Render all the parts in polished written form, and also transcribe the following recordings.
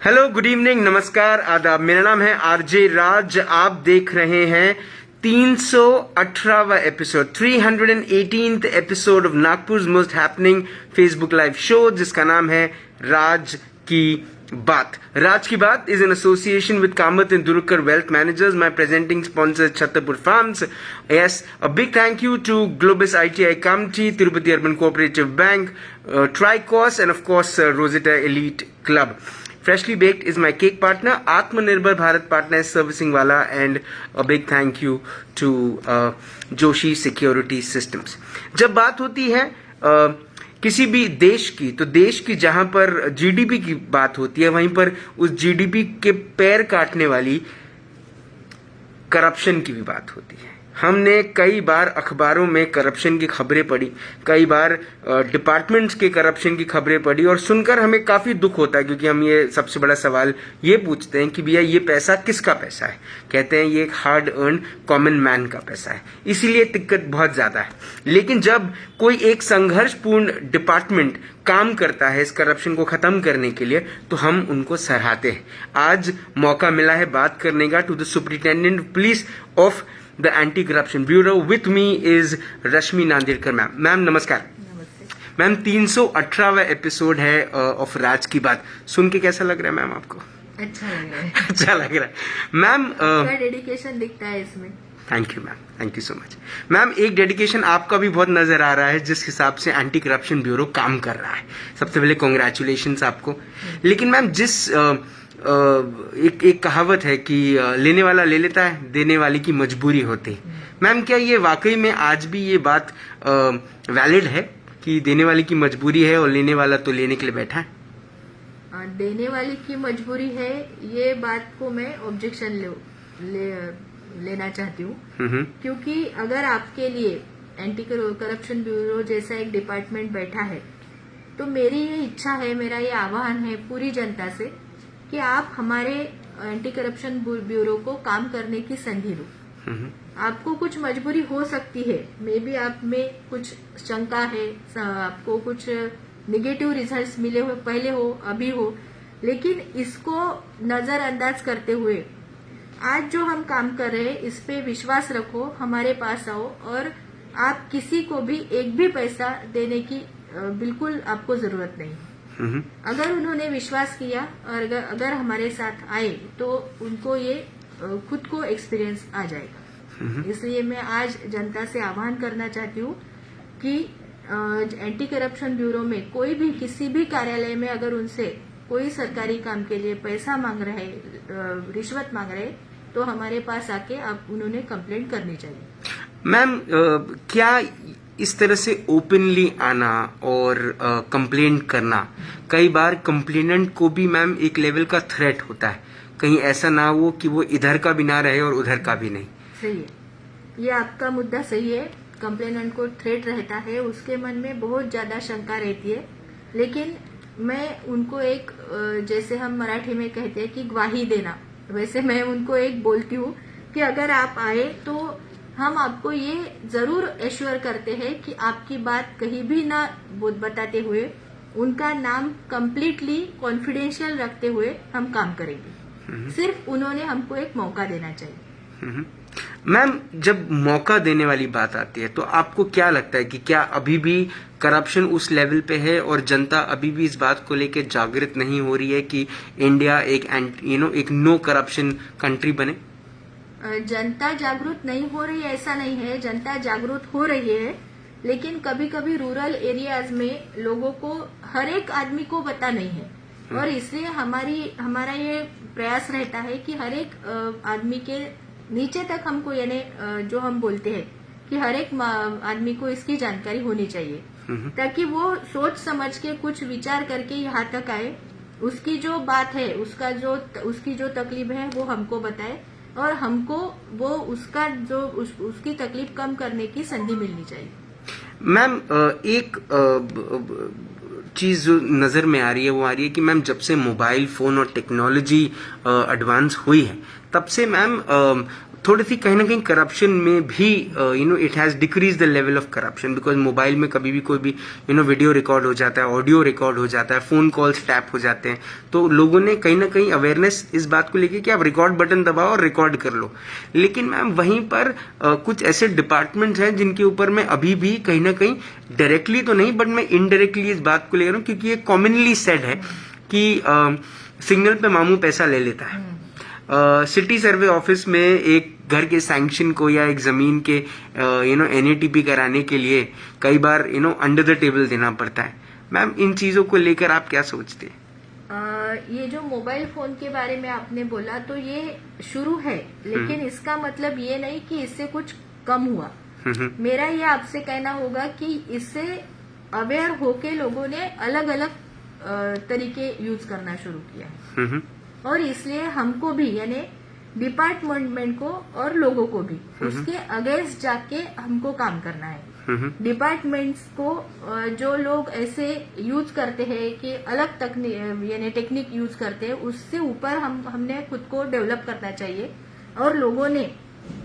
Hello, good evening, नमस्कार, आदाब। मेरा नाम है आरजे राज। आप देख रहे हैं 318वां episode, 318th episode of Nagpur most happening Facebook live show, जिसका नाम है राज की बात। राज की बात is in association with Kamath and Durukar Wealth Managers. My presenting sponsor is Chhatarpur Farms. Yes, a big thank you to Globus ITI Kamti, Tirupati Urban Cooperative Bank, Tricos, and of course Rosetta Elite Club. Freshly Baked is my cake partner. Atmanirbhar Bharat partner is servicing wala, and a big thank you to Joshi Security Systems. जब बात होती है किसी भी देश की, तो देश की जहां पर जीडीपी की बात होती है, वहीं पर उस जीडीपी के पैर काटने वाली करप्शन की भी बात होती है। हमने कई बार अखबारों में करप्शन की खबरें पढ़ी, कई बार डिपार्टमेंट्स के करप्शन की खबरें पढ़ी, और सुनकर हमें काफी दुख होता है, क्योंकि हम ये सबसे बड़ा सवाल ये पूछते हैं कि भैया ये पैसा किसका पैसा है। कहते हैं ये एक हार्ड अर्न कॉमन मैन का पैसा है, इसीलिए दिक्कत बहुत ज्यादा है। लेकिन जब कोई एक संघर्षपूर्ण डिपार्टमेंट काम करता है इस करप्शन को खत्म करने के लिए, तो हम उनको सराहते हैं। आज मौका मिला है बात करने का to the superintendent police of the anti corruption bureau. With me is Rashmi Nandedkar ma'am. Ma'am नमस्कार। नमस्ते मैम 318वां एपिसोड है ऑफ राज की बात। सुन के कैसा लग रहा है मैम आपको? अच्छा लग रहा है। अच्छा लग रहा है मैम। आपका डेडिकेशन दिखता है इसमें। Thank you ma'am, thank you so much ma'am. एक डेडिकेशन आपका भी बहुत नजर आ रहा है, जिस हिसाब से एंटी करप्शन ब्यूरो काम कर रहा है। सबसे पहले कॉन्ग्रेचुलेशंस आपको। लेकिन मैम जिस एक कहावत है कि लेने वाला ले लेता है, देने वाले की मजबूरी होती है। मैम क्या ये वाकई में आज भी ये बात वैलिड है कि देने वाले की मजबूरी है और लेने वाला तो लेने के लिए बैठा है? देने वाले की मजबूरी है, ये बात को मैं ऑब्जेक्शन लेना चाहती हूँ। क्योंकि अगर आपके लिए एंटी करप्शन ब्यूरो जैसा एक डिपार्टमेंट बैठा है, तो मेरी ये इच्छा है, मेरा ये आह्वान है पूरी जनता से कि आप हमारे एंटी करप्शन ब्यूरो को काम करने की संधि दो। आपको कुछ मजबूरी हो सकती है, मे बी आप में कुछ शंका है, आपको कुछ निगेटिव रिजल्ट्स मिले हो, पहले हो, अभी हो, लेकिन इसको नजरअंदाज करते हुए आज जो हम काम कर रहे हैं इस पे विश्वास रखो, हमारे पास आओ, और आप किसी को भी एक भी पैसा देने की बिल्कुल आपको जरूरत नहीं। अगर उन्होंने विश्वास किया और अगर हमारे साथ आए तो उनको ये खुद को एक्सपीरियंस आ जाएगा। इसलिए मैं आज जनता से आह्वान करना चाहती हूँ कि एंटी करप्शन ब्यूरो में कोई भी किसी भी कार्यालय में अगर उनसे कोई सरकारी काम के लिए पैसा मांग रहे, रिश्वत मांग रहे, तो हमारे पास आके आप उन्होंने कंप्लेंट करनी चाहिए। मैम क्या इस तरह से ओपनली आना और कंप्लेंट करना, कई बार कंप्लेनेंट को भी मैम एक लेवल का थ्रेट होता है, कहीं ऐसा ना हो कि वो इधर का भी ना रहे और उधर का भी नहीं? सही है, ये आपका मुद्दा सही है। कंप्लेनेंट को थ्रेट रहता है, उसके मन में बहुत ज्यादा शंका रहती है, लेकिन मैं उनको एक, जैसे हम मराठी में कहते हैं कि ग्वाही देना, वैसे मैं उनको एक बोलती हूँ कि अगर आप आए तो हम आपको ये जरूर एश्योर करते हैं कि आपकी बात कहीं भी ना बताते हुए, उनका नाम कंप्लीटली कॉन्फिडेंशियल रखते हुए हम काम करेंगे। सिर्फ उन्होंने हमको एक मौका देना चाहिए। मैम जब मौका देने वाली बात आती है, तो आपको क्या लगता है कि क्या अभी भी करप्शन उस लेवल पे है और जनता अभी भी इस बात को लेकर जागृत नहीं हो रही है कि इंडिया एक नो करप्शन कंट्री बने? जनता जागरूक नहीं हो रही है ऐसा नहीं है, जनता जागरूक हो रही है, लेकिन कभी कभी रूरल एरियाज में लोगों को, हर एक आदमी को पता नहीं है, और इसलिए हमारा ये प्रयास रहता है कि हर एक आदमी के नीचे तक हमको, यानी जो हम बोलते हैं कि हर एक आदमी को इसकी जानकारी होनी चाहिए, ताकि वो सोच समझ के कुछ विचार करके यहाँ तक आए, उसकी जो बात है, उसकी जो तकलीफ है वो हमको बताए, और हमको वो उसकी तकलीफ कम करने की संधि मिलनी चाहिए। मैम एक चीज जो नजर में आ रही है वो आ रही है कि मैम जब से मोबाइल फोन और टेक्नोलॉजी एडवांस हुई है, तब से मैम थोड़ी सी कहीं ना कहीं करप्शन में भी it has decrease the level of corruption, because mobile में कभी भी कोई भी वीडियो रिकॉर्ड हो जाता है, ऑडियो रिकॉर्ड हो जाता है, फोन कॉल्स टैप हो जाते हैं, तो लोगों ने कहीं ना कहीं अवेयरनेस इस बात को लेके कि आप रिकॉर्ड बटन दबाओ और रिकॉर्ड कर लो। लेकिन मैम वहीं पर कुछ ऐसे डिपार्टमेंट्स हैं जिनके ऊपर मैं अभी भी कहीं ना कहीं डायरेक्टली तो नहीं बट मैं इनडायरेक्टली इस बात को ले रहा हूँ, क्योंकि ये कॉमनली सेड है कि सिग्नल पे मामू पैसा ले लेता है। सिटी सर्वे ऑफिस में एक घर के सैंक्शन को या एक जमीन के एनएटीपी कराने के लिए कई बार अंडर द टेबल देना पड़ता है। मैम इन चीजों को लेकर आप क्या सोचते हैं? ये जो मोबाइल फोन के बारे में आपने बोला तो ये शुरू है, लेकिन इसका मतलब ये नहीं कि इससे कुछ कम हुआ। मेरा ये आपसे कहना होगा कि इससे अवेयर होके लोगों ने अलग अलग तरीके यूज करना शुरू किया है, और इसलिए हमको भी यानी डिपार्टमेंट को और लोगों को भी उसके अगेंस्ट जाके हमको काम करना है। डिपार्टमेंट्स को जो लोग ऐसे यूज करते हैं कि अलग तकनीक यानी टेक्निक यूज करते हैं, उससे ऊपर हमने खुद को डेवलप करना चाहिए। और लोगों ने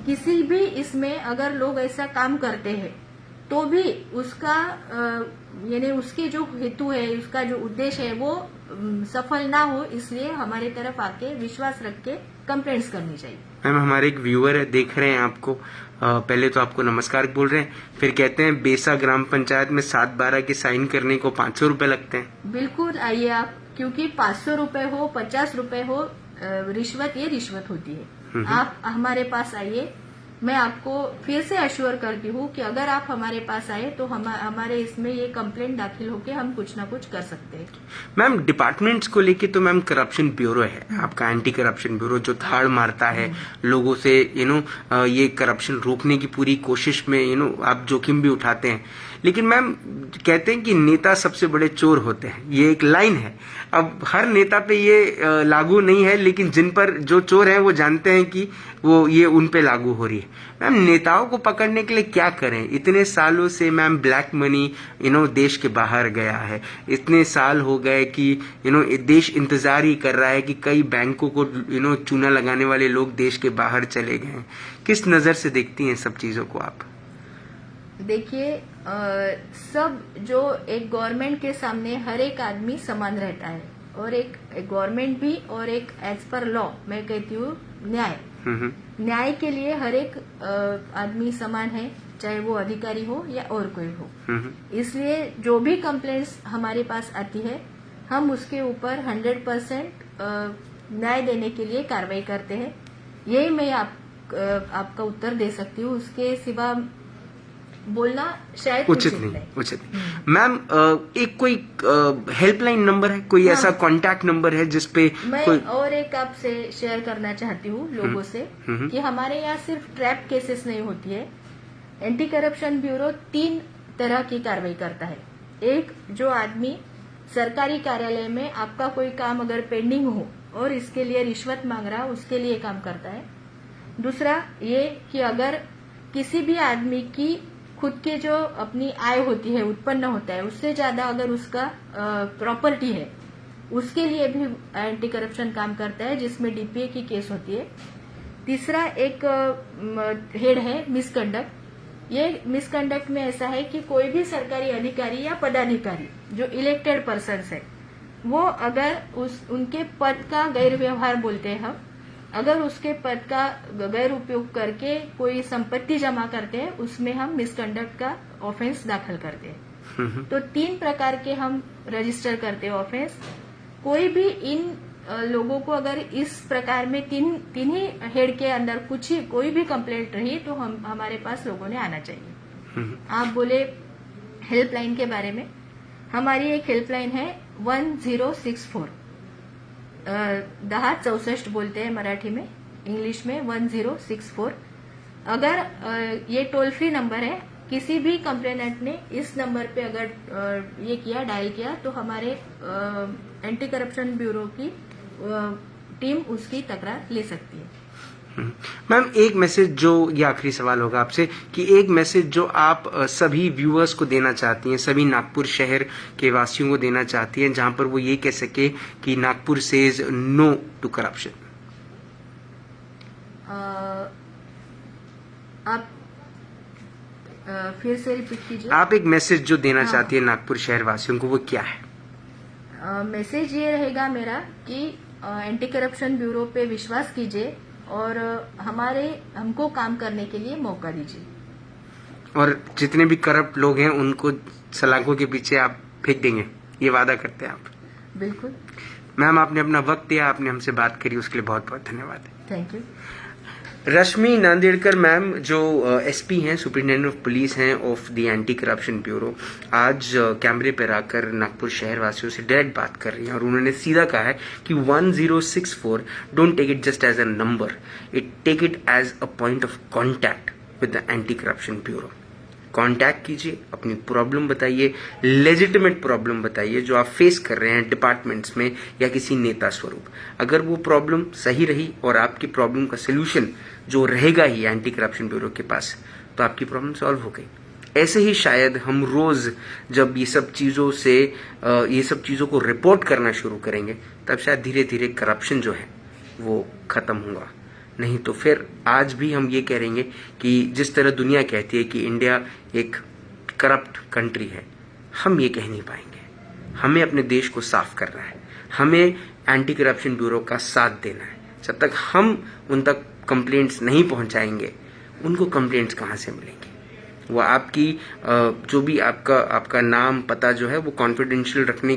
किसी भी इसमें अगर लोग ऐसा काम करते हैं तो भी उसका यानी उसके जो हेतु है, उसका जो उद्देश्य है वो सफल ना हो, इसलिए हमारे तरफ आके विश्वास रख के कंप्लेंट्स करनी चाहिए। मैम हमारे एक व्यूअर है, देख रहे हैं आपको, पहले तो आपको नमस्कार बोल रहे हैं, फिर कहते हैं बेसा ग्राम पंचायत में 7/12 के साइन करने को 500 रुपए लगते हैं। बिल्कुल आइए आप, क्योंकि 500 रुपए हो 50 रुपए हो, रिश्वत ये रिश्वत होती है। आप हमारे पास आइए, मैं आपको फिर से अश्योर करती हूँ कि अगर आप हमारे पास आए तो हमारे इसमें ये कंप्लेंट दाखिल होके हम कुछ ना कुछ कर सकते हैं। मैम डिपार्टमेंट्स को लेके तो मैम करप्शन ब्यूरो है आपका, एंटी करप्शन ब्यूरो, जो थाड़ मारता है लोगों से ये करप्शन रोकने की पूरी कोशिश में आप जोखिम भी उठाते हैं। लेकिन मैम कहते हैं कि नेता सबसे बड़े चोर होते हैं, ये एक लाइन है। अब हर नेता पे ये लागू नहीं है, लेकिन जिन पर जो चोर हैं वो जानते हैं कि वो ये उन पे लागू हो रही है। मैम नेताओं को पकड़ने के लिए क्या करें? इतने सालों से मैम ब्लैक मनी देश के बाहर गया है, इतने साल हो गए कि देश इंतजार ही कर रहा है कि कई बैंकों को चूना लगाने वाले लोग देश के बाहर चले गए हैं। किस नजर से देखती हैं सब चीजों को आप? देखिए, सब जो एक गवर्नमेंट के सामने हर एक आदमी समान रहता है, और एक गवर्नमेंट भी और एक एज पर लॉ मैं कहती हूँ न्याय के लिए हर एक आदमी समान है, चाहे वो अधिकारी हो या और कोई हो। इसलिए जो भी कंप्लेंट्स हमारे पास आती है हम उसके ऊपर 100% न्याय देने के लिए कार्रवाई करते हैं। यही मैं आपका उत्तर दे सकती हूँ, उसके सिवा बोलना शायद उचित नहीं। मैम एक कोई हेल्पलाइन नंबर है, कोई ऐसा कांटेक्ट नंबर है जिसपे मैं और एक आपसे शेयर करना चाहती हूँ लोगों से कि हमारे यहाँ सिर्फ ट्रैप केसेस नहीं होती है। एंटी करप्शन ब्यूरो 3 तरह की कार्रवाई करता है। एक, जो आदमी सरकारी कार्यालय में आपका कोई काम अगर पेंडिंग हो और इसके लिए रिश्वत मांग रहा, उसके लिए काम करता है। दूसरा ये कि अगर किसी भी आदमी की खुद के जो अपनी आय होती है, उत्पन्न होता है, उससे ज्यादा अगर उसका प्रॉपर्टी है, उसके लिए भी एंटी करप्शन काम करता है, जिसमें डीपीए की केस होती है। तीसरा एक हेड है मिसकंडक्ट। ये मिसकंडक्ट में ऐसा है कि कोई भी सरकारी अधिकारी या पदाधिकारी जो इलेक्टेड पर्सन्स है, वो अगर उनके पद का गैर व्यवहार बोलते हैं हम, अगर उसके पद का गैर उपयोग करके कोई संपत्ति जमा करते हैं, उसमें हम मिसकंडक्ट का ऑफेंस दाखिल करते हैं। तो 3 प्रकार के हम रजिस्टर करते हैं ऑफेंस। कोई भी इन लोगों को अगर इस प्रकार में तीन ही हेड के अंदर कोई भी कंप्लेंट रही तो हमारे पास लोगों ने आना चाहिए। आप बोले हेल्पलाइन के बारे में, हमारी एक हेल्पलाइन है 1064, 1064 बोलते हैं मराठी में, इंग्लिश में 1064। अगर ये टोल फ्री नंबर है, किसी भी कंप्लेनेंट ने इस नंबर पे अगर ये किया, डायल किया, तो हमारे एंटी करप्शन ब्यूरो की टीम उसकी तकरार ले सकती है। मैम एक मैसेज जो, ये आखिरी सवाल होगा आपसे, कि एक मैसेज जो आप सभी व्यूअर्स को देना चाहती हैं, सभी नागपुर शहर के वासियों को देना चाहती हैं, जहां पर वो ये कह सके कि Nagpur says no to corruption. आप फिर से रिपीट कीजिए। आप एक मैसेज जो देना चाहती है नागपुर शहर वासियों को, वो क्या है? मैसेज ये रहेगा मेरा कि एंटी करप्शन ब्यूरो पे विश्वास कीजिए और हमको काम करने के लिए मौका दीजिए। और जितने भी करप्ट लोग हैं उनको सलाखों के पीछे आप फेंक देंगे, ये वादा करते हैं आप? बिल्कुल। मैम, आपने अपना वक्त दिया, आपने हमसे बात करी, उसके लिए बहुत बहुत धन्यवाद। Thank you. Rashmi Nandedkar ma'am जो एसपी हैं, सुपरिटेंडेंट ऑफ पुलिस हैं of the anti corruption bureau, आज कैमरे पर आकर नागपुर शहर वासियों से डायरेक्ट बात कर रही हैं और उन्होंने सीधा कहा है कि 1064 don't take it just as a number, it take it as a point of contact with the anti corruption bureau. Contact कीजिए, अपनी प्रॉब्लम बताइए, लेजिटिमेट प्रॉब्लम बताइए जो आप फेस कर रहे हैं डिपार्टमेंट्स में या किसी नेता स्वरूप। अगर वो प्रॉब्लम सही रही और आपकी प्रॉब्लम का सोल्यूशन जो रहेगा ही एंटी करप्शन ब्यूरो के पास, तो आपकी प्रॉब्लम सॉल्व हो गई। ऐसे ही शायद हम रोज जब ये सब चीजों को रिपोर्ट करना शुरू करेंगे, तब शायद धीरे धीरे करप्शन जो है वो खत्म होगा। नहीं तो फिर आज भी हम ये कहेंगे कि जिस तरह दुनिया कहती है कि इंडिया एक करप्ट कंट्री है, हम ये कह नहीं पाएंगे। हमें अपने देश को साफ करना है, हमें एंटी करप्शन ब्यूरो का साथ देना है। जब तक हम उन तक कंप्लेंट्स नहीं पहुंचाएंगे, उनको कंप्लेंट्स कहाँ से मिलेंगी? वो आपकी जो भी आपका नाम पता जो है वो कॉन्फिडेंशियल रखने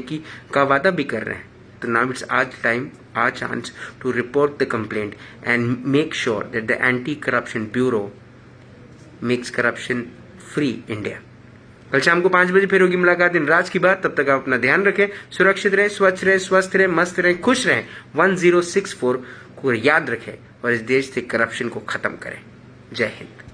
का वादा भी कर रहे हैं। So now it's our chance to report the complaint and make sure that the Anti-Corruption Bureau makes corruption free India. कल शाम को 5 बजे फिर होगी मुलाकात इन राज की बात। तब तक आप अपना ध्यान रखें, सुरक्षित रहें, स्वच्छ रहें, स्वस्थ रहें, मस्त रहें, खुश रहें। 1064 को याद रखें और इस देश से करप्शन को खत्म करें। जय हिंद।